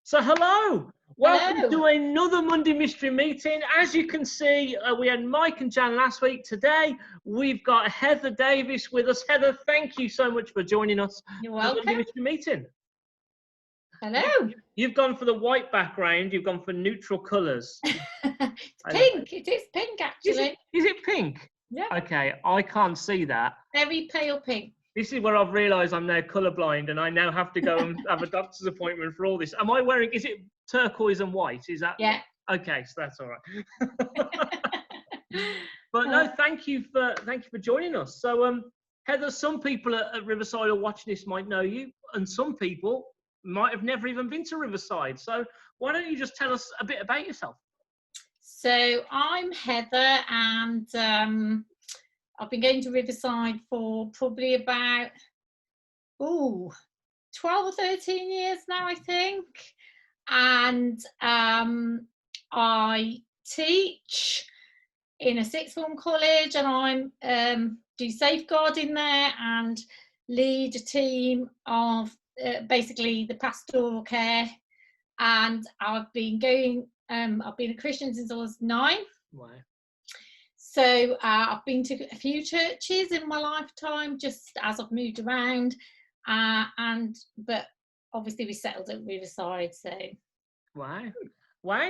So hello, welcome Hello. to another Monday Mystery Meeting. As you can see, we had Mike and Jan last week. Today, we've got Heather Davis with us. Heather, thank you so much for joining us You're for the Monday welcome. Mystery Meeting. Hello. You've gone for the white background. You've gone for neutral colours. It's pink. It is pink, actually. Is it pink? Yeah. Okay, I can't see that. Very pale pink. This is where I've realised I'm now colourblind and I now have to go and have a doctor's appointment for all this. Am I wearing, is it turquoise and white? Is that? Yeah. Okay, so that's all right. But no, thank you for joining us. So, Heather, some people at Riverside or watching this might know you, and some people might have never even been to Riverside. So, why don't you just tell us a bit about yourself? So I'm Heather, and I've been going to Riverside for probably about 12 or 13 years now, I think. And I teach in a sixth form college, and I'm do safeguarding there and lead a team of basically the pastoral care. And I've been a Christian since I was 9. Wow. So I've been to a few churches in my lifetime, just as I've moved around, but obviously we settled at Riverside. So wow.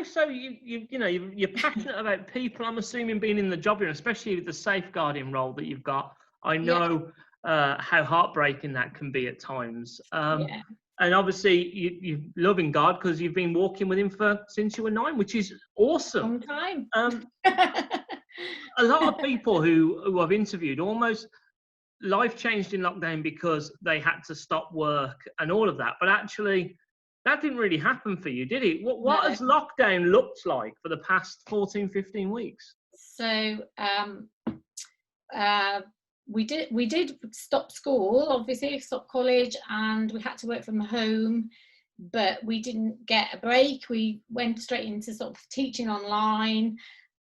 So you're passionate about people. I'm assuming being in the job here, especially with the safeguarding role that you've got. I know how heartbreaking that can be at times. And obviously you're loving God because you've been walking with him since you were 9, which is awesome. Long time. A lot of people who I've interviewed, almost life changed in lockdown because they had to stop work and all of that. But actually, that didn't really happen for you, did it? What has lockdown looked like for the past 14, 15 weeks? So we did stop school, obviously, stop college, and we had to work from home, but we didn't get a break. We went straight into sort of teaching online,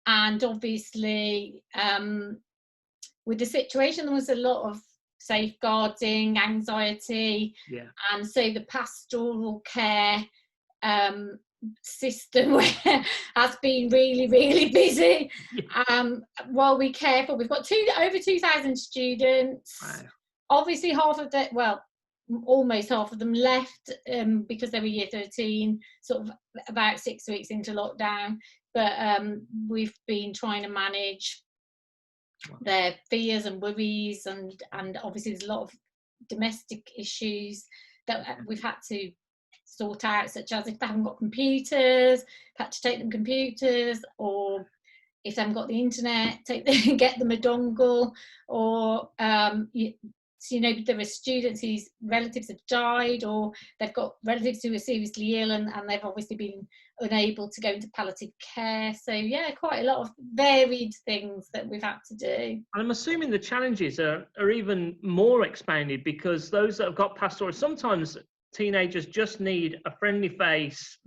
and obviously with the situation there was a lot of safeguarding, anxiety, and so the pastoral care system has been really, really busy. While we care for, we've got over 2,000 students. Wow. Obviously almost half of them left because they were year 13, sort of about 6 weeks into lockdown, but we've been trying to manage their fears and worries, and obviously there's a lot of domestic issues that we've had to sort out, such as if they haven't got computers, had to take them computers, or if they haven't got the internet, get them a dongle, or there are students whose relatives have died, or they've got relatives who are seriously ill, and they've obviously been unable to go into palliative care. So quite a lot of varied things that we've had to do. I'm assuming the challenges are even more expanded because those that have got pastoral, sometimes teenagers just need a friendly face,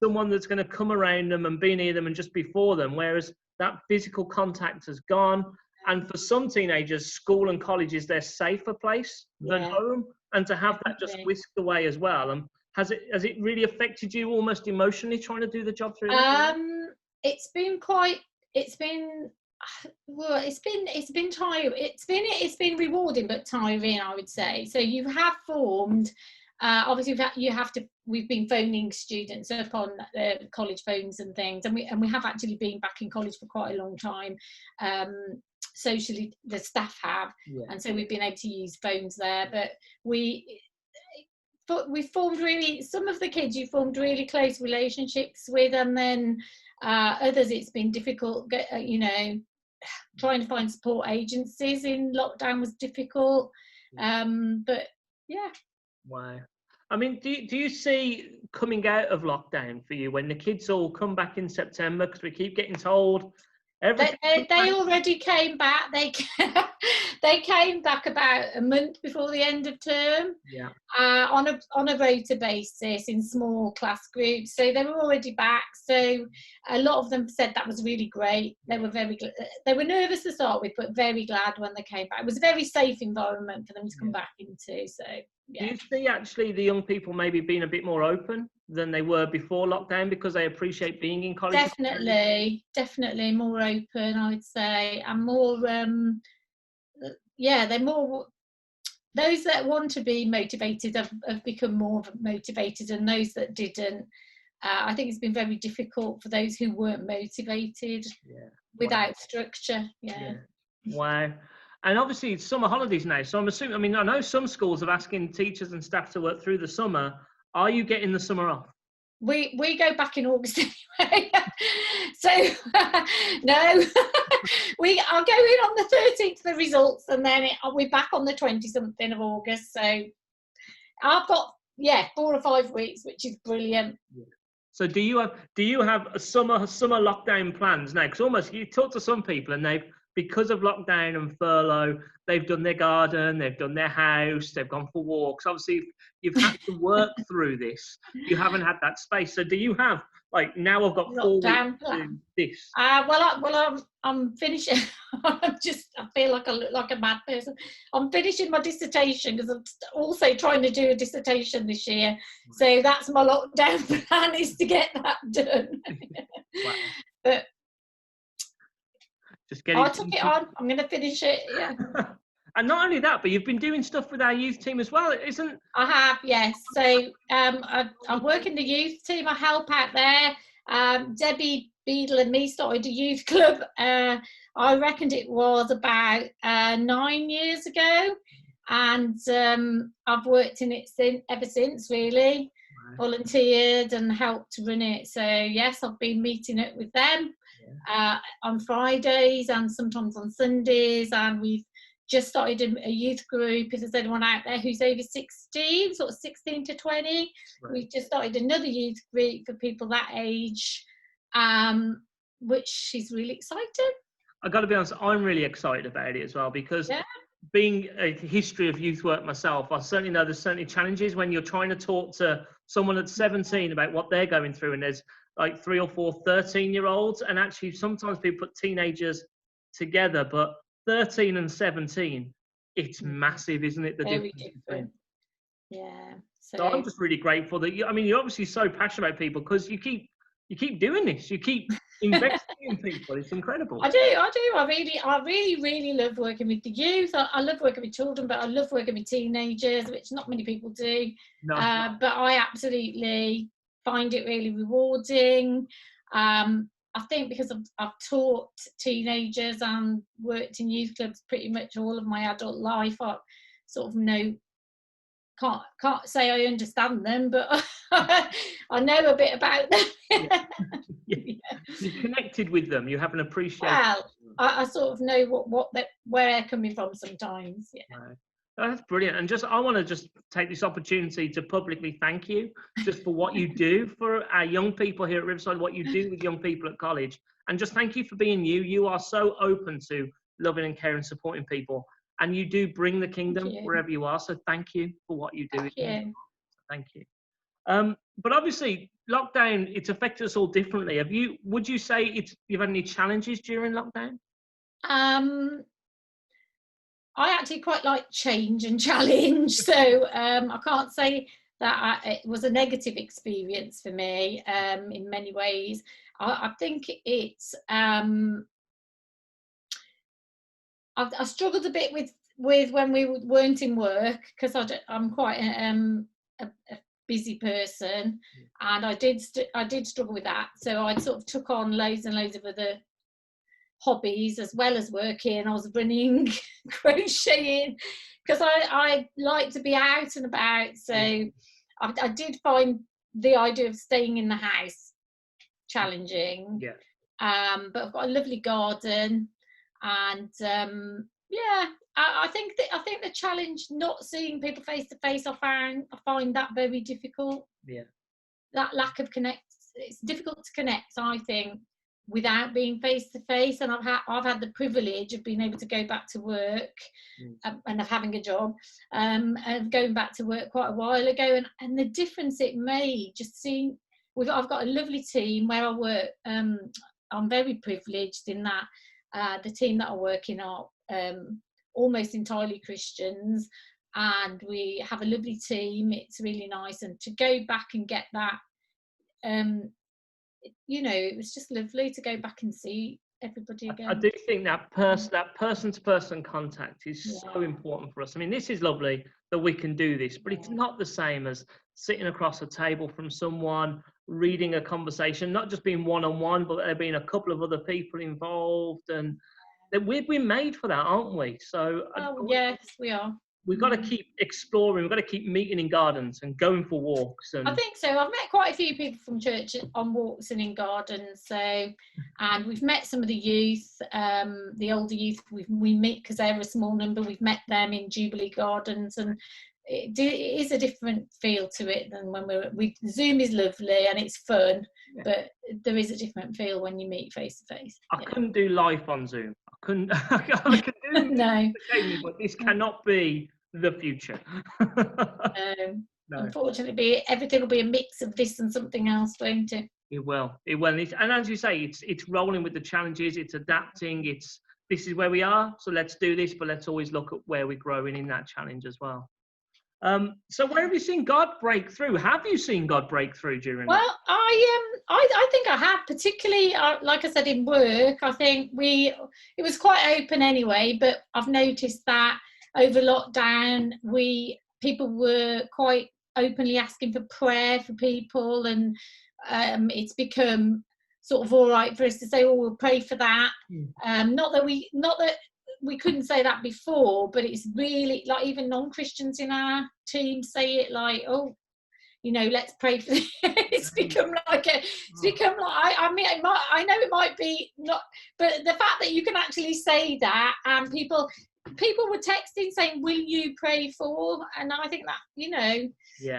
someone that's going to come around them and be near them and just be for them, whereas that physical contact has gone. And for some teenagers, school and college is their safer place than home, and to have that just whisked away as well. Has it really affected you almost emotionally trying to do the job through that? It's been tiring. It's been rewarding but tiring, I would say. So you have formed. Obviously, we've been phoning students up on college phones and things, and we have actually been back in college for quite a long time. Socially, the staff have, and so we've been able to use phones there. But we formed some of the kids you formed really close relationships with, and then others it's been difficult. Trying to find support agencies in lockdown was difficult. But Wow. I mean, do you see coming out of lockdown for you when the kids all come back in September, because we keep getting told they already came back. They came back about a month before the end of term, on a rota basis in small class groups. So they were already back. So a lot of them said that was really great. They were they were nervous to start with, but very glad when they came back. It was a very safe environment for them to come back into. So Do you see actually the young people maybe being a bit more open than they were before lockdown because they appreciate being in college? Definitely more open, I would say, and more, they're more, those that want to be motivated have become more motivated, and those that didn't, I think it's been very difficult for those who weren't motivated without structure. Wow. And obviously it's summer holidays now, so I'm assuming, I mean, I know some schools are asking teachers and staff to work through the summer. Are you getting the summer off? We go back in August anyway. So no, we are going on the 13th for the results, and then we're back on the 20-something of August. So I've got 4 or 5 weeks, which is brilliant. So do you have a summer lockdown plans now? Because almost you talk to some people and they've, because of lockdown and furlough, they've done their garden, they've done their house, they've gone for walks. Obviously, you've had to work through this. You haven't had that space. So do you have, like, now I've got 4 weeks to do this? I'm finishing. I feel like I look like a mad person. I'm finishing my dissertation because I'm also trying to do a dissertation this year. So that's my lockdown plan, is to get that done. Wow. But I took it on. I'm going to finish it. Yeah. And not only that, but you've been doing stuff with our youth team as well, isn't? I have, yes. So I work in the youth team. I help out there. Debbie Beadle and me started a youth club. I reckoned it was about 9 years ago, and I've worked in it ever since. Really, volunteered and helped to run it. So yes, I've been meeting it with them. On Fridays and sometimes on Sundays, and we've just started a youth group. If there's anyone out there who's over 16, sort of 16 to 20, we've just started another youth group for people that age, which is really exciting. I got to be honest, I'm really excited about it as well, because being a history of youth work myself, I certainly know there's certainly challenges when you're trying to talk to someone at 17 about what they're going through, and there's like 3 or 4 13-year-olds, and actually sometimes people put teenagers together, but 13 and 17, it's massive, isn't it? The Very difference. Yeah. So I'm just really grateful that you're obviously so passionate about people, because you keep doing this. You keep investing in people. It's incredible. I do. I really love working with the youth. I love working with children, but I love working with teenagers, which not many people do. No. But I absolutely find it really rewarding. I think because I've taught teenagers and worked in youth clubs pretty much all of my adult life, I sort of know, can't say I understand them, but I know a bit about them. You connected with them. You have an appreciation. Well, I sort of know where they're coming from sometimes. Right. Oh, that's brilliant. And I want to just take this opportunity to publicly thank you just for what you do for our young people here at Riverside, what you do with young people at college, and just thank you for being you. You are so open to loving and caring, supporting people, and you do bring the kingdom wherever you are. So thank you for what you do. Thank you. But obviously, lockdown, it's affected us all differently. Would you say you've had any challenges during lockdown? I actually quite like change and challenge, so I can't say that it was a negative experience for me in many ways. I think it's I struggled a bit with when we weren't in work, because I'm quite a busy person, and I did struggle with that. So I sort of took on loads and loads of other hobbies as well as working. I was running, crocheting, because I like to be out and about. So I did find the idea of staying in the house challenging. But I've got a lovely garden, and I think the challenge, not seeing people face to face, I find that very difficult. That lack of it's difficult to connect, I think, without being face to face. And I've had the privilege of being able to go back to work and of having a job, and going back to work quite a while ago, and the difference it made, just seeing. I've got a lovely team where I work. I'm very privileged in that the team that I work in are almost entirely Christians, and we have a lovely team. It's really nice, and to go back and get that, it was just lovely to go back and see everybody again. I do think that person-to-person contact is so important for us. I mean, this is lovely that we can do this, but it's not the same as sitting across a table from someone, reading a conversation, not just being one-on-one, but there being a couple of other people involved, and that we've been made for that, aren't we? So yes, we are. We've got to keep exploring. We've got to keep meeting in gardens and going for walks. And I think so. I've met quite a few people from church on walks and in gardens. And we've met some of the youth, the older youth. We meet because they're a small number. We've met them in Jubilee Gardens, and it is a different feel to it than when Zoom is lovely and it's fun, but there is a different feel when you meet face to face. I couldn't do life on Zoom. I couldn't. I could do no, but this cannot be the future. No. Unfortunately, everything will be a mix of this and something else, won't it? It will. It will. And as you say, it's rolling with the challenges. It's adapting. This is where we are. So let's do this, but let's always look at where we're growing in that challenge as well. So where have you seen God break through? Have you seen God break through during? Well, I think I have, particularly like I said, in work. I think it was quite open anyway, but I've noticed that over lockdown people were quite openly asking for prayer for people, and it's become sort of all right for us to say, oh, we'll pray for that. Not that we couldn't say that before, but it's really like even non-Christians in our team say it, like, oh, let's pray for this. It's become like I mean, I know it might be not, but the fact that you can actually say that, and people were texting saying, will you pray for? And I think that,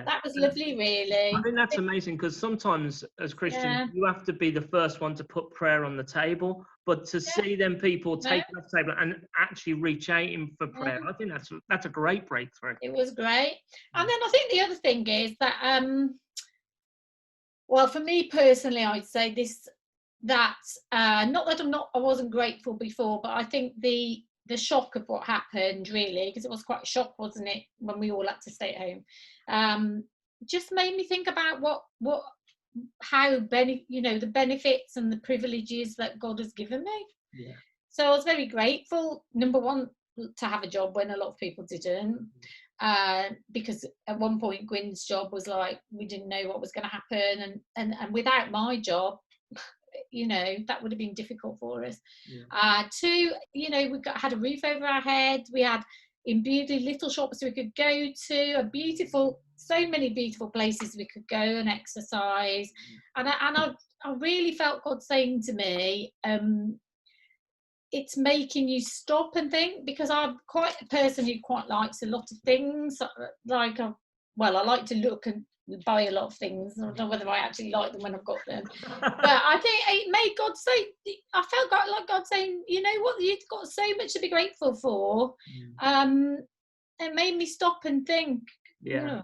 that was lovely, really. I think that's amazing, because sometimes as Christians, you have to be the first one to put prayer on the table, but to see them people take it off the table and actually reach out for prayer, I think that's a great breakthrough. It was great. And then I think the other thing is that, well, for me personally, I'd say not that I wasn't grateful before, but I think the shock of what happened, really, because it was quite a shock, wasn't it, when we all had to stay at home, just made me think about the benefits and the privileges that God has given me. Yeah. So I was very grateful, number one, to have a job when a lot of people didn't, because at one point Gwyn's job was like, we didn't know what was going to happen, and without my job, that would have been difficult for us. Two, we had a roof over our head. We had in beauty little shops we could go to, so many beautiful places we could go and exercise. And I really felt God saying to me, it's making you stop and think, because I'm quite a person who quite likes a lot of things. Like, I like to look and buy a lot of things. I don't know whether I actually like them when I've got them, but I think it made God say, I felt like God saying, you know what, you've got so much to be grateful for. It made me stop and think, and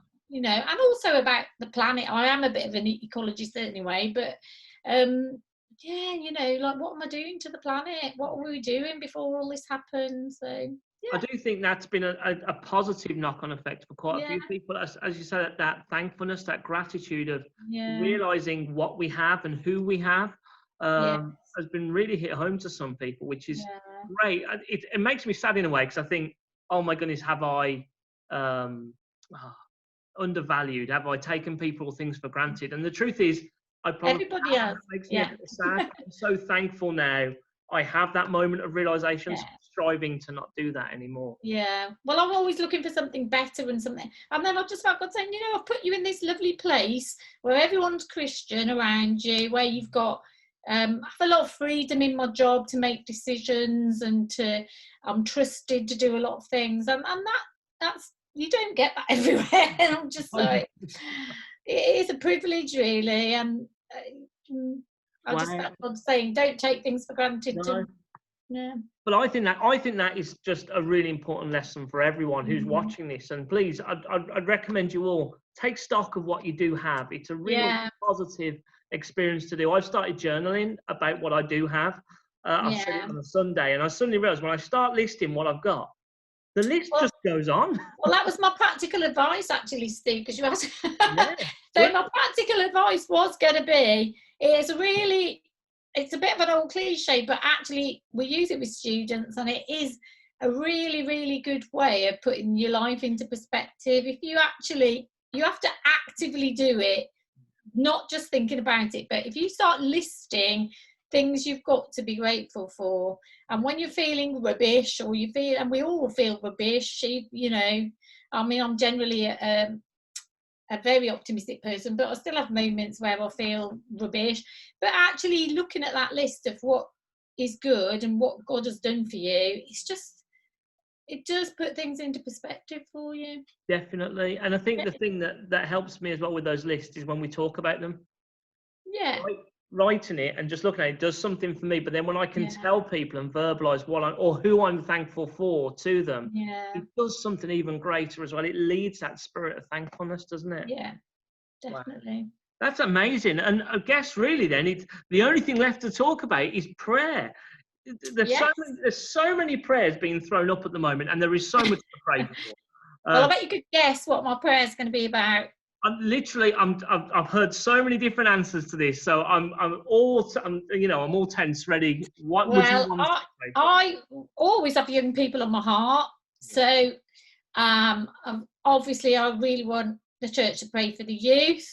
also about the planet. I am a bit of an ecologist anyway, but like, what am I doing to the planet? What were we doing before all this happened? So I do think that's been a positive knock-on effect for quite a few people. As you said, that thankfulness, that gratitude of realising what we have and who we have has been really hit home to some people, which is great. It makes me sad in a way, because I think, oh my goodness, have I undervalued? Have I taken people things for granted? And the truth is, everybody else. It makes me sad. I'm so thankful now. I have that moment of realisation, striving to not do that anymore. Yeah. Well, I'm always looking for something better and something. And then I just felt God saying, I've put you in this lovely place where everyone's Christian around you, where you've got have a lot of freedom in my job to make decisions, and I'm trusted to do a lot of things. And that's you don't get that everywhere. And I'm just like, it is a privilege, really. And I just felt God saying, don't take things for granted. But I think that is just a really important lesson for everyone who's watching this. And please, I'd recommend you all take stock of what you do have. It's a really positive experience to do. I've started journaling about what I do have. I've said it on a Sunday, and I suddenly realised when I start listing what I've got, The list just goes on. Well, that was my practical advice, actually, Steve, because you asked. Yeah. So my practical advice was going to be, it's a bit of an old cliche, but actually we use it with students, and it is a really, really good way of putting your life into perspective. If you have to actively do it, not just thinking about it, but if you start listing things you've got to be grateful for, and when you're feeling rubbish, and we all feel rubbish, you know, I mean, I'm generally a very optimistic person, but I still have moments where I feel rubbish. But actually looking at that list of what is good and what God has done for you, it does put things into perspective for you. Definitely. And I think the thing that helps me as well with those lists is when we talk about them. Yeah. Writing it and just looking at it does something for me. But then when I can tell people and verbalise or who I'm thankful for to them, it does something even greater as well. It leads that spirit of thankfulness, doesn't it? Yeah, definitely. Wow. That's amazing. And I guess really then the only thing left to talk about is prayer. There's so many prayers being thrown up at the moment, and there is so much to pray for. Well, I bet you could guess what my prayer is going to be about. I've heard so many different answers to this, so I'm all tense, ready. What would you want to pray for? I always have young people on my heart, so obviously I really want the church to pray for the youth.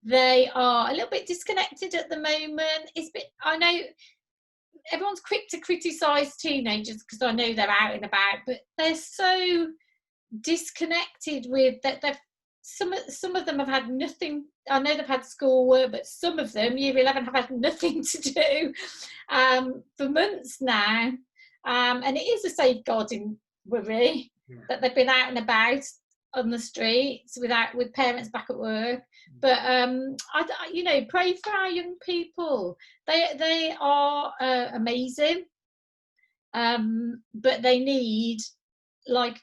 They are a little bit disconnected at the moment. I know everyone's quick to criticise teenagers because I know they're out and about, but they're so disconnected with that. Some of them have had nothing. I know they've had schoolwork, but some of them, year 11, have had nothing to do for months now. And it is a safeguarding worry that they've been out and about on the streets with parents back at work. But pray for our young people. They are amazing, but they need, like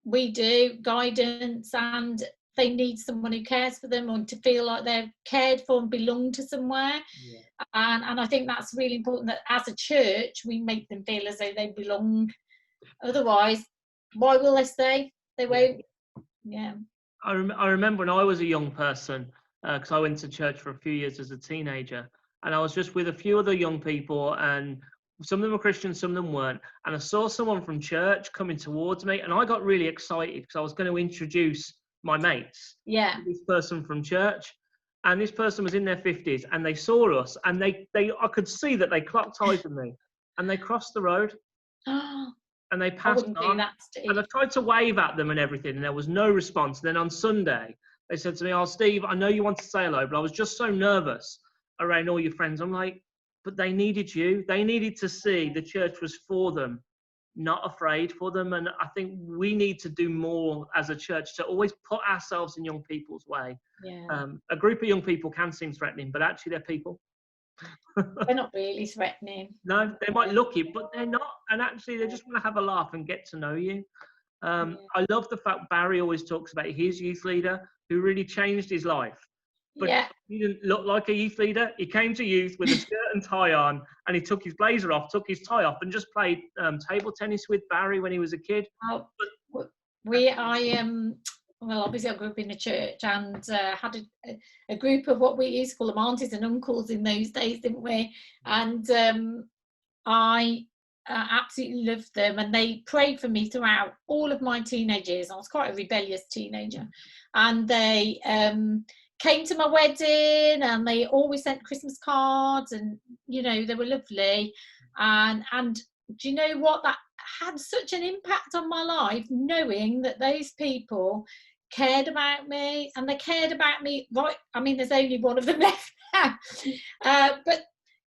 we do, guidance, and they need someone who cares for them, or to feel like they're cared for and belong to somewhere. And I think that's really important, that as a church we make them feel as though they belong. Otherwise, why will they stay? They won't. I remember when I was a young person, because I went to church for a few years as a teenager, and I was just with a few other young people, and some of them were Christian, some of them weren't, and I saw someone from church coming towards me, and I got really excited because I was going to introduce my mates to this person from church, and this person was in their 50s, and they saw us, and I could see that they clocked eyes with me, and they crossed the road. And they passed on, and I tried to wave at them and everything, and there was no response. And then on Sunday, they said to me, "Oh, Steve, I know you want to say hello, but I was just so nervous around all your friends." I'm like, but they needed you. They needed to see the church was for them, not afraid for them. And I think we need to do more as a church to always put ourselves in young people's way. A group of young people can seem threatening, but actually they're people. They're not really threatening. No, they might look it, but they're not. And actually, they just want to have a laugh and get to know you. I love the fact Barry always talks about his youth leader who really changed his life. But he didn't look like a youth leader. He came to youth with a skirt and tie on, and he took his blazer off, took his tie off, and just played table tennis with Barry when he was a kid. Well, obviously I grew up in a church, and had a group of what we used to call them aunties and uncles in those days, didn't we? And I absolutely loved them, and they prayed for me throughout all of my teenage years. I was quite a rebellious teenager, and they came to my wedding, and they always sent Christmas cards, and they were lovely. And do you know what? That had such an impact on my life, knowing that those people cared about me, and they cared about me. Right, I mean, there's only one of them left now. But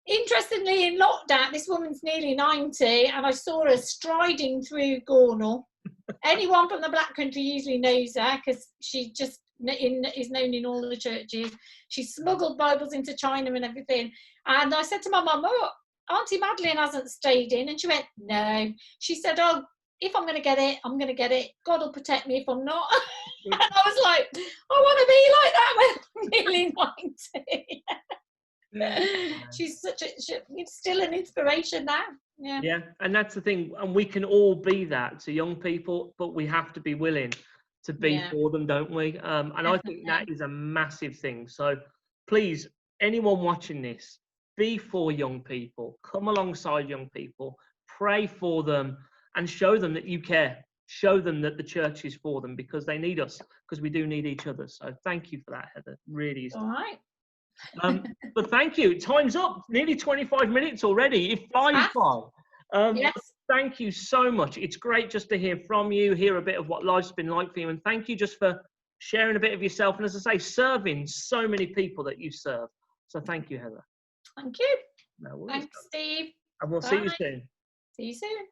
interestingly, in lockdown, this woman's nearly 90, and I saw her striding through Gornal. Anyone from the Black Country usually knows her, because she just is known in all the churches. She smuggled Bibles into China and everything. And I said to my mum, "Oh, Auntie Madeline hasn't stayed in." And she went, "No." She said, "Oh, if I'm going to get it, I'm going to get it. God will protect me if I'm not." And I was like, I want to be like that when I'm nearly 90. She's still an inspiration now. Yeah, and that's the thing, and we can all be that to young people, but we have to be willing to be for them, don't we? And I think that is a massive thing. So please, anyone watching this, be for young people, come alongside young people, pray for them, and show them that you care. Show them that the church is for them, because they need us, because we do need each other. So thank you for that, Heather. Really is. All right. But thank you. Time's up. Nearly 25 minutes already. It flies by. Yes. Thank you so much. It's great just to hear from you, hear a bit of what life's been like for you. And thank you just for sharing a bit of yourself. And as I say, serving so many people that you serve. So thank you, Heather. Thank you. No worries. Thanks, Steve. And we'll see you soon. See you soon.